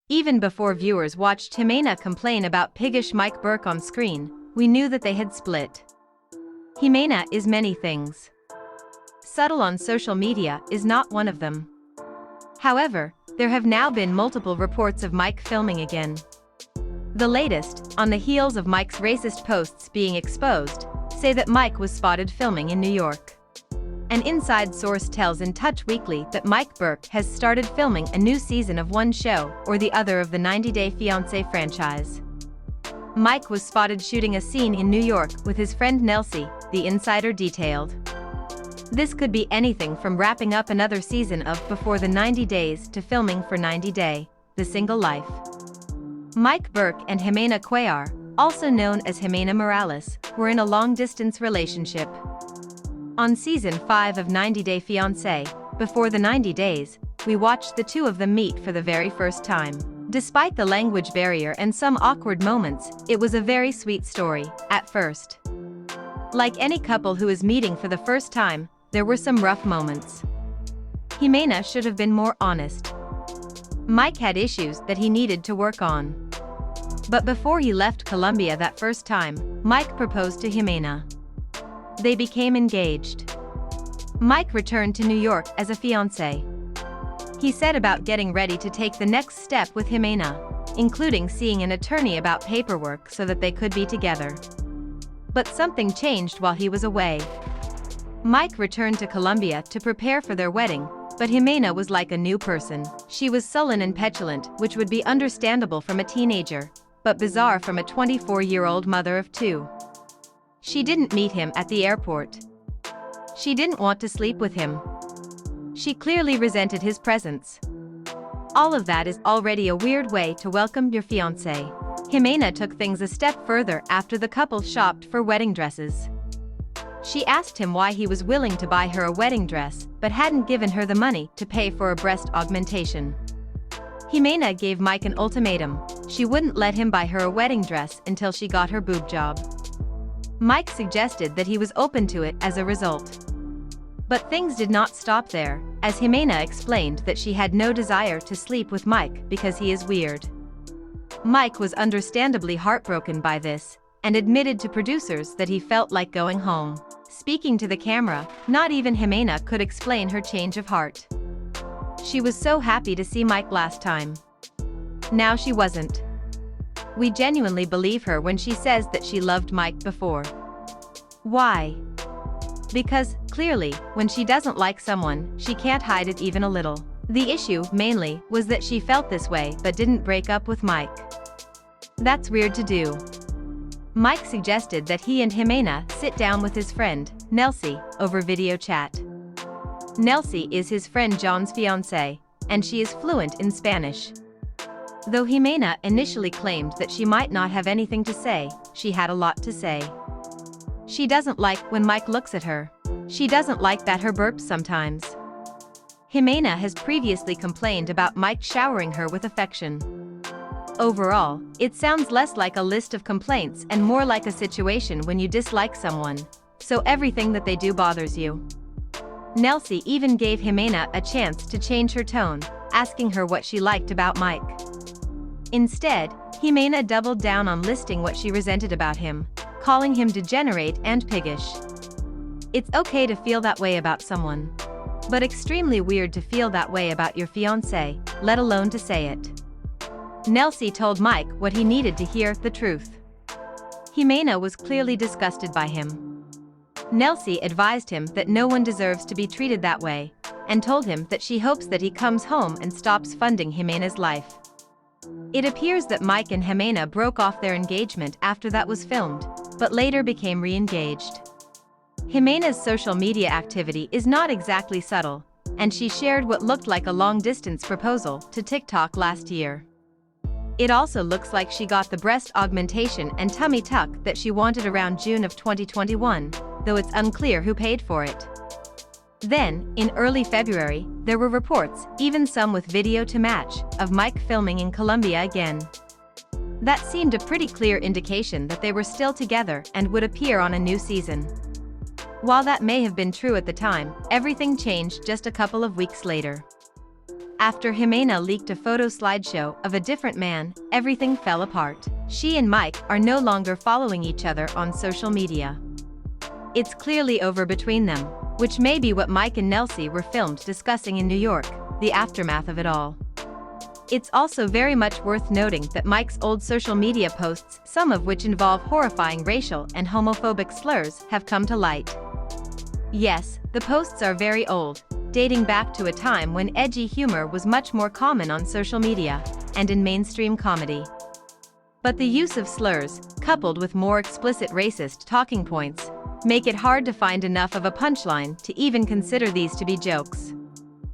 Even before viewers watched Ximena complain about piggish Mike Berk on screen, we knew that they had split. Ximena is many things. Subtle on social media is not one of them. However, there have now been multiple reports of Mike filming again. The latest, on the heels of Mike's racist posts being exposed, say that Mike was spotted filming in New York. An inside source tells In Touch Weekly that Mike Berk has started filming a new season of one show or the other of the 90 Day Fiancé franchise. Mike was spotted shooting a scene in New York with his friend Nelsie, the insider detailed. This could be anything from wrapping up another season of Before the 90 Days to filming for 90 Day, The Single Life. Mike Berk and Ximena Cuellar, also known as Ximena Morales, were in a long-distance relationship. On Season 5 of 90 Day Fiancé, Before the 90 Days, we watched the two of them meet for the very first time. Despite the language barrier and some awkward moments, it was a very sweet story, at first. Like any couple who is meeting for the first time, there were some rough moments. Ximena should have been more honest. Mike had issues that he needed to work on. But before he left Colombia that first time, Mike proposed to Ximena. They became engaged. Mike returned to New York as a fiancé. He said about getting ready to take the next step with Ximena, including seeing an attorney about paperwork so that they could be together. But something changed while he was away. Mike returned to Colombia to prepare for their wedding, but Ximena was like a new person. She was sullen and petulant, which would be understandable from a teenager, but bizarre from a 24-year-old mother of two. She didn't meet him at the airport. She didn't want to sleep with him. She clearly resented his presence. All of that is already a weird way to welcome your fiancé. Ximena took things a step further after the couple shopped for wedding dresses. She asked him why he was willing to buy her a wedding dress, but hadn't given her the money to pay for a breast augmentation. Ximena gave Mike an ultimatum: she wouldn't let him buy her a wedding dress until she got her boob job. Mike suggested that he was open to it as a result. But things did not stop there, as Ximena explained that she had no desire to sleep with Mike because he is weird. Mike was understandably heartbroken by this, and admitted to producers that he felt like going home. Speaking to the camera, not even Ximena could explain her change of heart. She was so happy to see Mike last time. Now she wasn't. We genuinely believe her when she says that she loved Mike before. Why? Because, clearly, when she doesn't like someone, she can't hide it even a little. The issue, mainly, was that she felt this way but didn't break up with Mike. That's weird to do. Mike suggested that he and Ximena sit down with his friend, Nelsie, over video chat. Nelsie is his friend John's fiancée, and she is fluent in Spanish. Though Ximena initially claimed that she might not have anything to say, she had a lot to say. She doesn't like when Mike looks at her. She doesn't like that her burps sometimes. Ximena has previously complained about Mike showering her with affection. Overall, it sounds less like a list of complaints and more like a situation when you dislike someone, so everything that they do bothers you. Nelsie even gave Ximena a chance to change her tone, asking her what she liked about Mike. Instead, Ximena doubled down on listing what she resented about him, calling him degenerate and piggish. It's okay to feel that way about someone, but extremely weird to feel that way about your fiancé, let alone to say it. Nelsie told Mike what he needed to hear, the truth. Ximena was clearly disgusted by him. Nelsie advised him that no one deserves to be treated that way, and told him that she hopes that he comes home and stops funding Ximena's life. It appears that Mike and Ximena broke off their engagement after that was filmed, but later became re-engaged. Ximena's social media activity is not exactly subtle, and she shared what looked like a long-distance proposal to TikTok last year. It also looks like she got the breast augmentation and tummy tuck that she wanted around June of 2021, though it's unclear who paid for it. Then, in early February, there were reports, even some with video to match, of Mike filming in Colombia again. That seemed a pretty clear indication that they were still together and would appear on a new season. While that may have been true at the time, everything changed just a couple of weeks later. After Ximena leaked a photo slideshow of a different man, everything fell apart. She and Mike are no longer following each other on social media. It's clearly over between them, which may be what Mike and Nelsie were filmed discussing in New York, the aftermath of it all. It's also very much worth noting that Mike's old social media posts, some of which involve horrifying racial and homophobic slurs, have come to light. Yes, the posts are very old, dating back to a time when edgy humor was much more common on social media and in mainstream comedy. But the use of slurs, coupled with more explicit racist talking points, make it hard to find enough of a punchline to even consider these to be jokes.